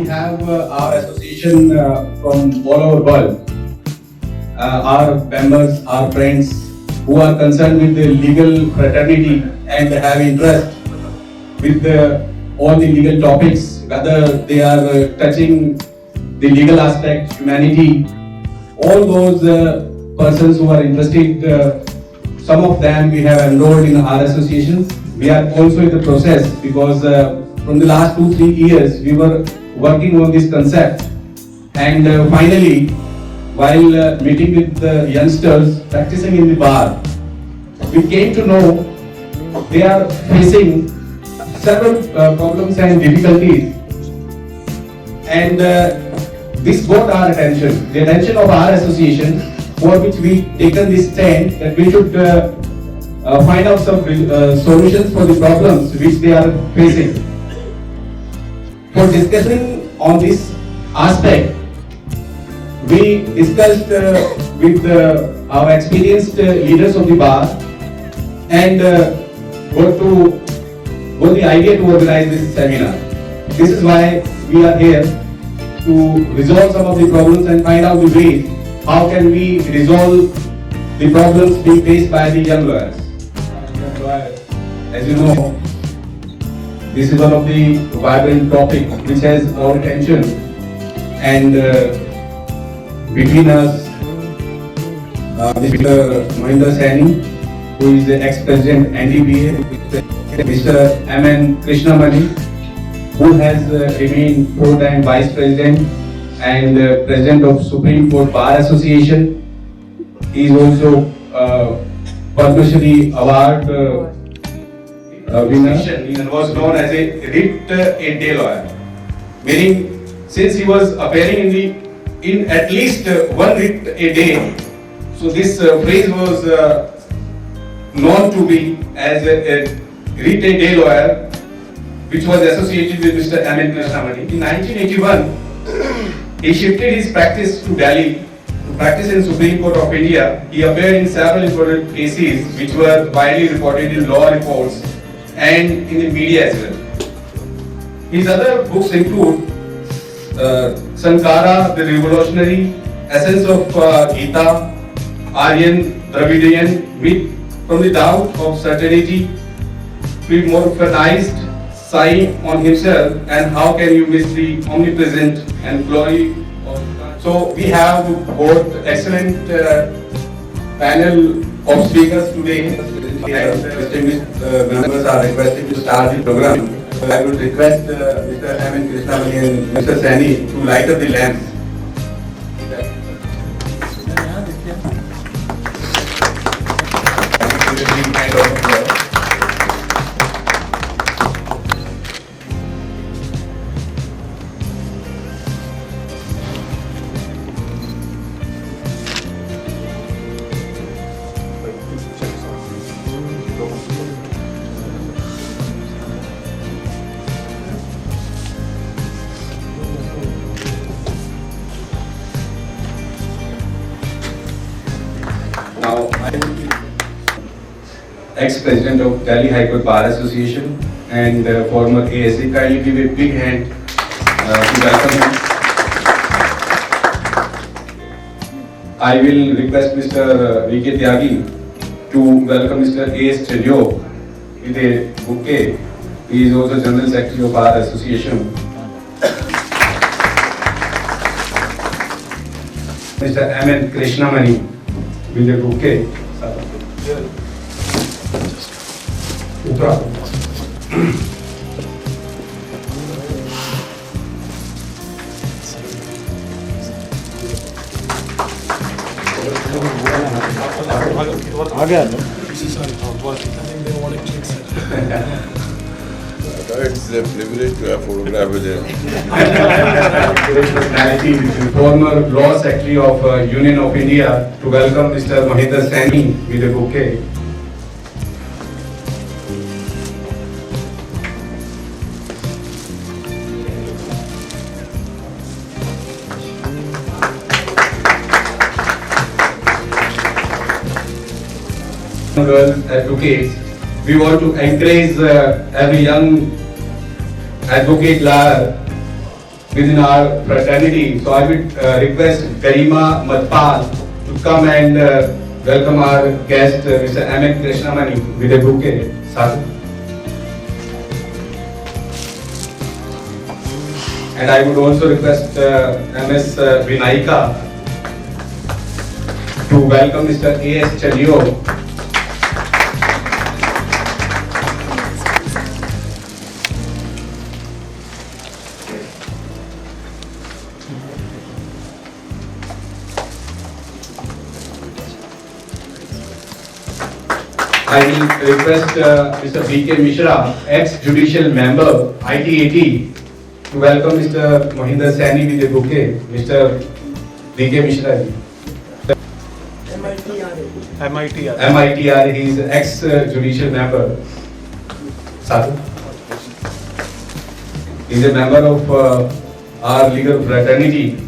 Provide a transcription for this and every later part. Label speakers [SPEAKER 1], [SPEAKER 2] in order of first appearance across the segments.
[SPEAKER 1] We have our association from all over world, our members, our friends who are concerned with the legal fraternity and have interest with all the legal topics, whether they are touching the legal aspect, humanity, all those persons who are interested, some of them we have enrolled in our association. We are also in the process because from the last 2-3 years we were working on this concept, and finally, while meeting with the youngsters practicing in the bar, we came to know they are facing several problems and difficulties, and this got our attention, the attention of our association, for which we taken this stand that we should find out some solutions for the problems which they are facing. For discussing on this aspect, we discussed with our experienced leaders of the bar and got the idea to organize this seminar. This is why we are here, to resolve some of the problems and find out the ways how can we resolve the problems being faced by the young lawyers. As you know, this is one of the vibrant topics which has our attention, and between us, Mr. Mahendra Saini, who is the ex-president NDBA, Mr. M.N. Krishnamani, who has remained 4-time vice president and president of Supreme Court Bar Association. He is also Padma Shri Award winner and was known as a writ a day lawyer, meaning since he was appearing in at least one writ a day, so this phrase was known to be as a writ a day lawyer, which was associated with Mr. M.N. Krishnamani. In 1981, he shifted his practice to Delhi to practice in Supreme Court of India. He appeared in several important cases which were widely reported in law reports and in the media as well. His other books include Sankara, the Revolutionary, Essence of Gita, Aryan, Dravidian, Myth from the Doubt of Certainty, Premorphanized, Sign on Himself, and How Can You Miss the Omnipresent and Glory of God. So we have both excellent panel of speakers today, and distinguished members are requested to start the program. So I would request Mr. M.N. Krishnamani and Mr. Saini to light up the lamps. Now, I am ex-president of Delhi High Court Bar Association and former ASA. Kindly give a big hand to welcome him. I will request Mr. V.K. Tyagi to welcome Mr. A.S. Trejo with a bouquet. He is also General Secretary of Bar Association. Mr. M.N. Krishnamani with a bouquet.
[SPEAKER 2] आ गया ना
[SPEAKER 3] It's a privilege to have photograph with him.
[SPEAKER 1] Former Law Secretary of Union of India, to welcome Mr. Mahendra Saini with a bouquet. Girls advocates, we want to encourage every young advocate lawyer within our fraternity. So I would request Garima Matpal to come and welcome our guest, Mr. M. Krishnamani, with a bouquet. Sadhu. And I would also request MS Vinaika to welcome Mr. A.S. Chalio. I will request Mr. B.K. Mishra, ex-judicial member, IT80, to welcome Mr. Mohinder Saini with a bouquet. Mr. B.K. Mishra. MITR, he is ex-judicial member. Sadhu. He is a member of our legal fraternity.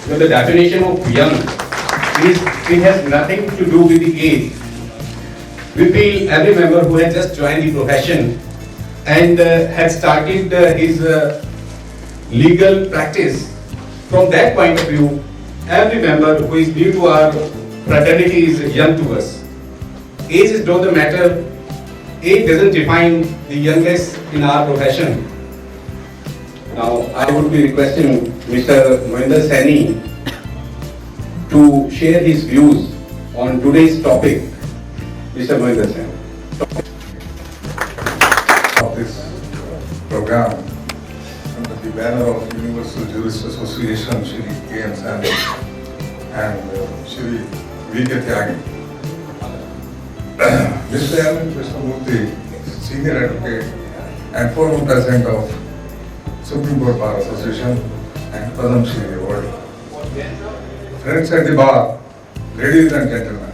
[SPEAKER 1] The definition of young it has nothing to do with the age. We feel every member who has just joined the profession and has started his legal practice, from that point of view, every member who is new to our fraternity is young to us. Age is not the matter. Age doesn't define the youngest in our profession. Now, I would be requesting Mr. Mohinder Saini to share his views on today's topic. Mr. Mohinder Saini.
[SPEAKER 4] Of this program under the banner of Universal Jurists Association, Shri K.M. Sani and Shri V.K. Tyagi. Mr. M. Krishnamurthy, Senior Advocate and former President of Supreme Court Bar Association and Padam Shri Award. Friends at the bar, ladies and gentlemen.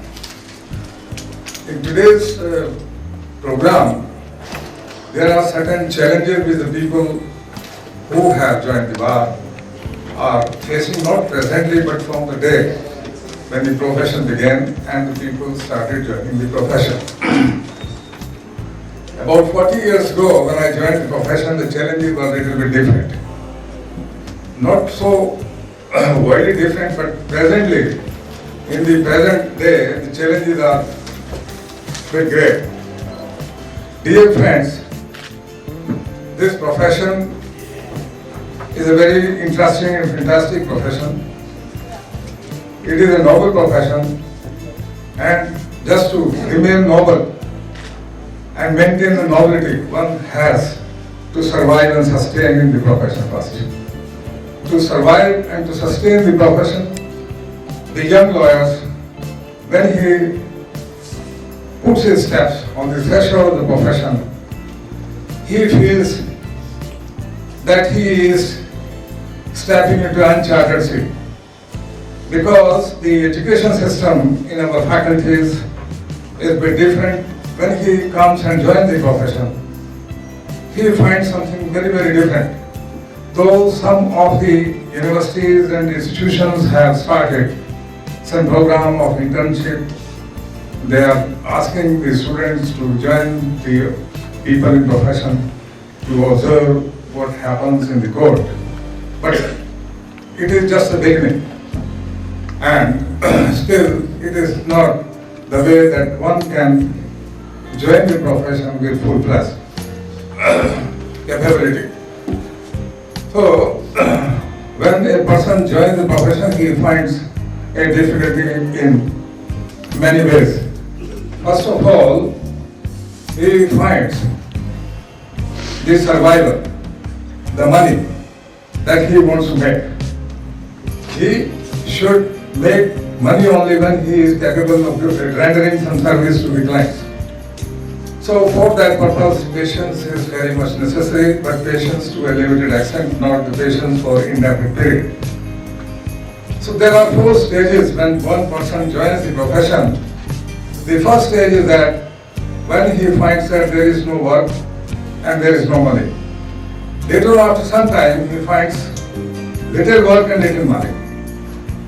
[SPEAKER 4] In today's program, there are certain challenges which the people who have joined the bar are facing, not presently but from the day when the profession began and the people started joining the profession. About 40 years ago, when I joined the profession, the challenges were a little bit different. Not so widely different, but presently, in the present day, the challenges are very great. Dear friends, this profession is a very interesting and fantastic profession. It is a noble profession, and just to remain noble and maintain the nobility, one has to survive and sustain in the profession first. To survive and to sustain the profession, the young lawyers, when he puts his steps on the threshold of the profession, he feels that he is stepping into uncharted sea. Because the education system in our faculties is a bit different. When he comes and joins the profession, he finds something very, very different. Though some of the universities and institutions have started some program of internship, they are asking the students to join the people in profession to observe what happens in the court. But it is just the beginning. And still, it is not the way that one can join the profession with full plus capability. So, when a person joins the profession, he finds a difficulty in many ways. First of all, he finds the survival, the money that he wants to make. He should make money only when he is capable of rendering some service to the clients. So for that purpose, patience is very much necessary, but patience to a limited extent, not the patience for indefinite period. So there are 4 stages when one person joins the profession. The first stage is that when he finds that there is no work and there is no money. Later, after some time, he finds little work and little money.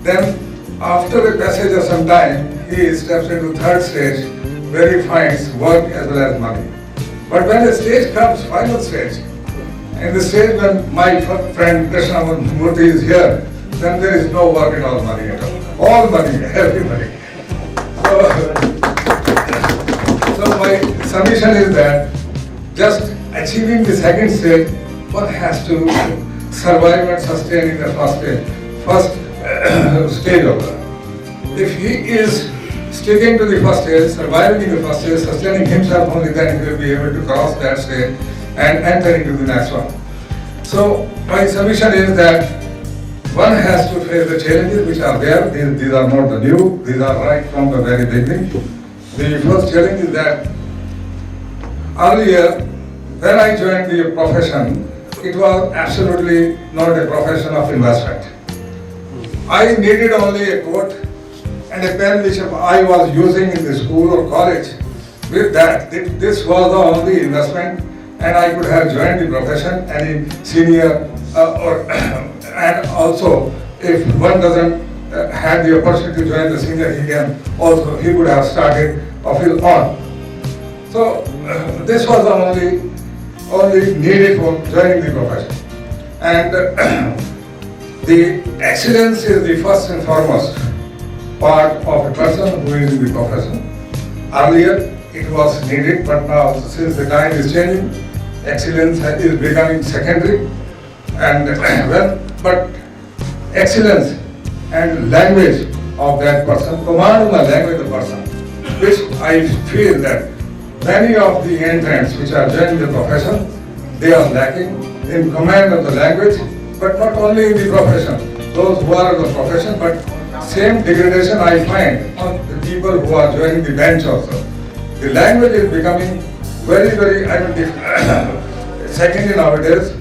[SPEAKER 4] Then after the passage of some time, he steps into 3rd stage where he finds work as well as money. But when the stage comes, final stage, and the stage when my friend Krishna Murthy is here, then there is no work at all money at all. All money, every money. So my submission is that just achieving the second stage, one has to survive and sustain in the first stage of that. If he is sticking to the first stage, surviving in the first stage, sustaining himself only, then he will be able to cross that stage and enter into the next one. So my submission is that one has to face the challenges which are there. These are not the new, these are right from the very beginning. The first challenge is that earlier, when I joined the profession, it was absolutely not a profession of investment. I needed only a coat and a pen which I was using in the school or college. With that, this was the only investment, and I could have joined the profession. Any senior and also if one doesn't have the opportunity to join the senior, he could have started of his own. So this was the only needed for joining the profession. And the excellence is the first and foremost part of a person who is in the profession. Earlier it was needed, but now since the time is changing, excellence is becoming secondary. And but excellence and language of that person, command of the language of the person, which I feel that many of the entrants which are joining the profession, they are lacking in command of the language, but not only in the profession, those who are in the profession, but same degradation I find on the people who are joining the bench also. The language is becoming very, secondly nowadays,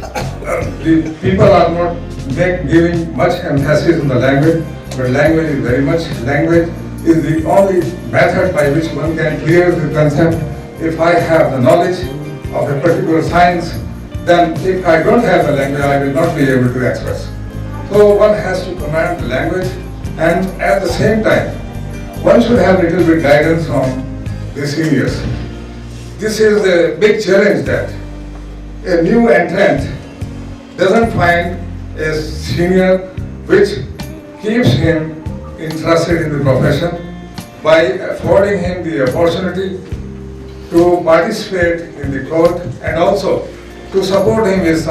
[SPEAKER 4] the people are not giving much emphasis on the language, but language is very much, language is the only method by which one can clear the concept. If I have the knowledge of a particular science, then if I don't have the language, I will not be able to express. So one has to command the language, and at the same time, one should have a little bit guidance from the seniors. This is a big challenge that a new entrant doesn't find a senior which keeps him interested in the profession by affording him the opportunity to participate in the court and also to support him with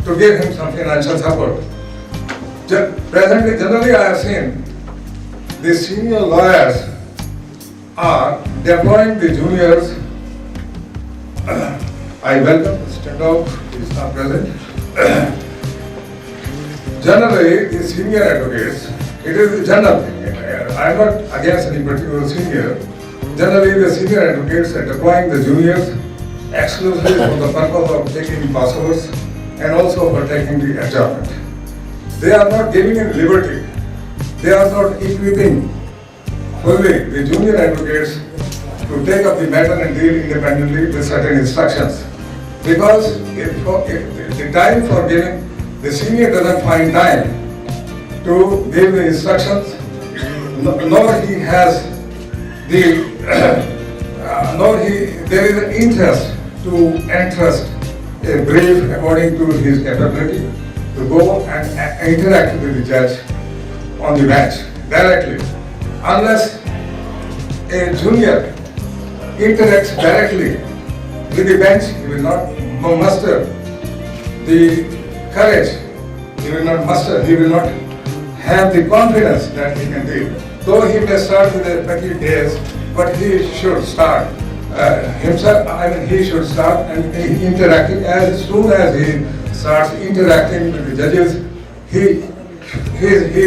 [SPEAKER 4] to give him some financial support. Presently, generally I have seen the senior lawyers are deploying the juniors. I welcome Mr. Dog, he is not present. Generally, the senior advocates, it is the general thing. I am not against any particular senior. Generally, the senior advocates are deploying the juniors exclusively for the purpose of taking passovers and also for taking the adjournment. They are not giving in liberty. They are not equipping fully the junior advocates to take up the matter and deal independently with certain instructions. Because if the time for giving, the senior doesn't find time to give the instructions, nor he has the, there is an interest to entrust a brief according to his capability to go and interact with the judge on the bench directly. Unless a junior interacts directly with the bench, he will not muster the courage, he will not have the confidence that he can deal. Though he may start with a petty case, but he should start he should start and interacting. As soon as he starts interacting with the judges, he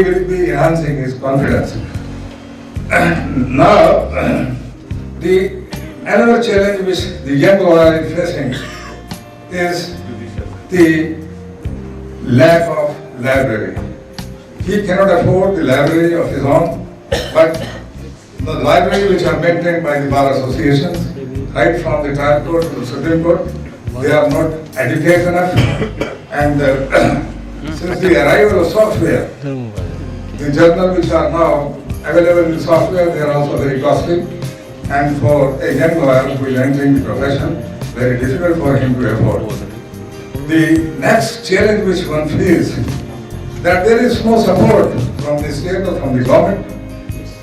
[SPEAKER 4] will be enhancing his confidence. Now, another challenge which the young lawyer is facing is the lack of library. He cannot afford the library of his own, but the library which are maintained by the bar associations, right from the trial court to the Supreme Court, they are not educated enough. And since the arrival of software, the journals which are now available in software, they are also very costly. And for a young lawyer who is entering the profession, very difficult for him to afford. The next challenge which one feels, that there is no support from the state or from the government.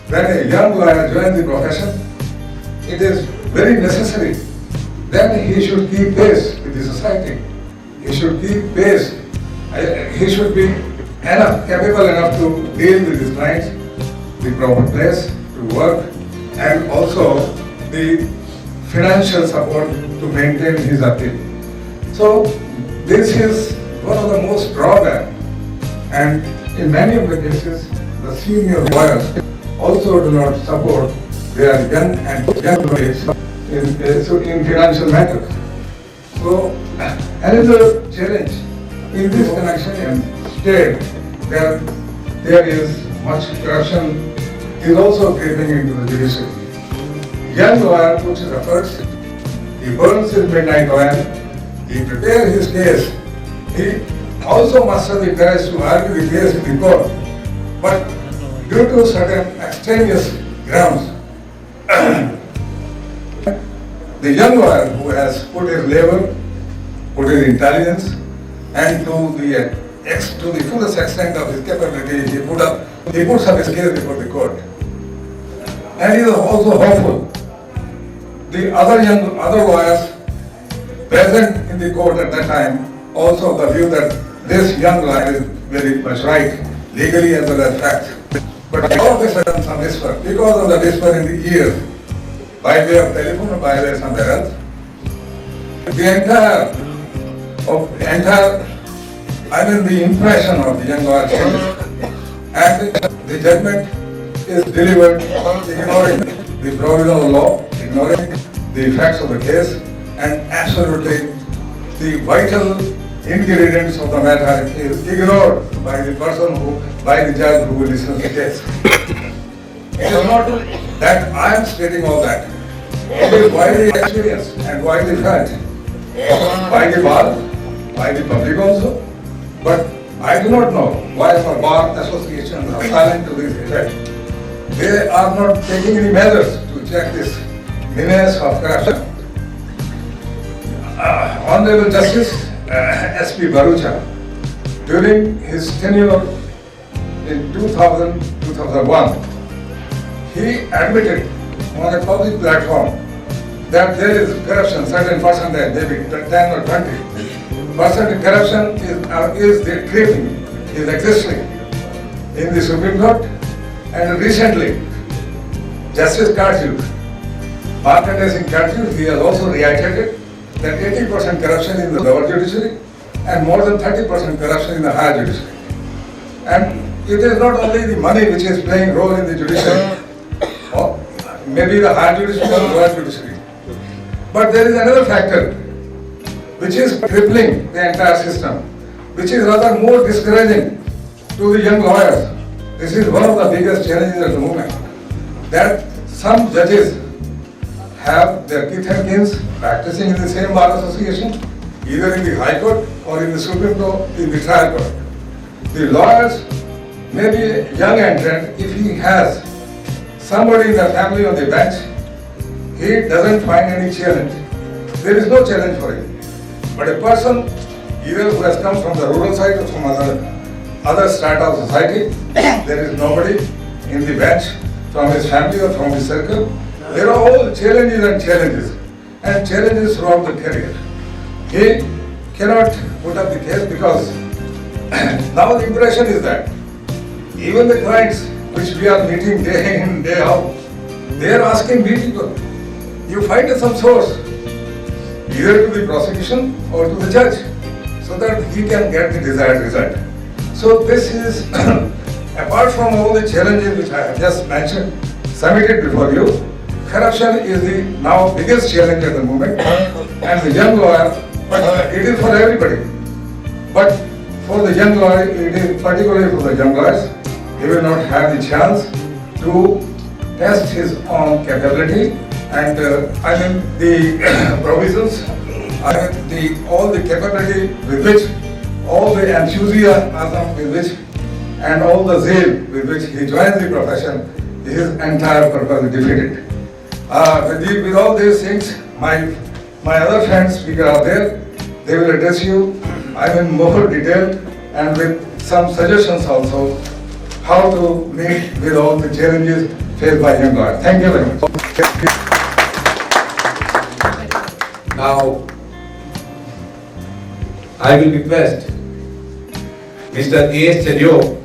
[SPEAKER 4] When a young lawyer joins the profession, it is very necessary that he should keep pace with the society. He should keep pace. He should be capable enough to deal with his clients, the proper place to work, and also the financial support to maintain his appeal. So this is one of the most drawbacks. And in many of the cases, the senior lawyers also do not support their young colleagues in financial matters. So another challenge in this connection and state that there is much corruption is also creeping into the judiciary. Young lawyer puts his efforts, he burns his midnight oil, he prepares his case, he also musters the courage to argue the case in the court. But due to certain extraneous grounds, the young lawyer who has put his labor, put his intelligence, and to the fullest extent of his capability, he puts up his case before the court. And he is also hopeful. The other lawyers present in the court at that time also the view that this young lawyer is very much right, legally as well as fact. But all of a sudden some whisper, because of the whisper in the ear, by way of telephone or by way of somewhere else, the impression of the young lawyer changes. And the judgment is delivered ignoring the provisional law, ignoring the facts of the case, and absolutely the vital ingredients of the matter is ignored by the judge who will listen to the case. It is not that I am stating all that. It is widely experienced and widely felt by the bar, by the public also. But I do not know why our bar associations are silent to this effect. They are not taking any measures to check this menace of corruption. Honorable Justice S.P. Barucha, during his tenure in 2000-2001, he admitted on a public platform that there is corruption, certain percentage, maybe 10 or 20%. Corruption is creeping, is existing in the Supreme Court. And recently, Justice Karju, market-facing Karju, he has also reiterated that 80% corruption in the lower judiciary and more than 30% corruption in the higher judiciary. And it is not only the money which is playing a role in the judiciary, or maybe the higher judiciary or lower judiciary. But there is another factor which is crippling the entire system, which is rather more discouraging to the young lawyers. This is one of the biggest challenges at the moment, that some judges have their kith and kins practicing in the same bar association, either in the High Court or in the Supreme Court, in the trial court. The lawyers may be a young entrant. If he has somebody in the family on the bench, he doesn't find any challenge. There is no challenge for him. But a person, either who has come from the rural side or from other strata of society, there is nobody in the bench from his family or from his circle. There are all challenges and challenges throughout the career. He cannot put up the case because now the impression is that even the clients which we are meeting day in, day out, they are asking me people, you find some source, either to the prosecution or to the judge, so that he can get the desired result. So this is, apart from all the challenges which I have just mentioned, submitted before you, corruption is the now biggest challenge at the moment, and the young lawyer, but it is for everybody. But for the young lawyer, it is particularly for the young lawyers, he will not have the chance to test his own capability and the provisions, all the capability with which, all the enthusiasm with which, and all the zeal with which he joins the profession, his entire purpose is defeated. With all these things, my My other friends speakers are there. They will address you. I am in more detail and with some suggestions also how to meet with all the challenges faced by young lawyers. Thank you very much.
[SPEAKER 1] Now, I will request Mr. A.S. Chedyo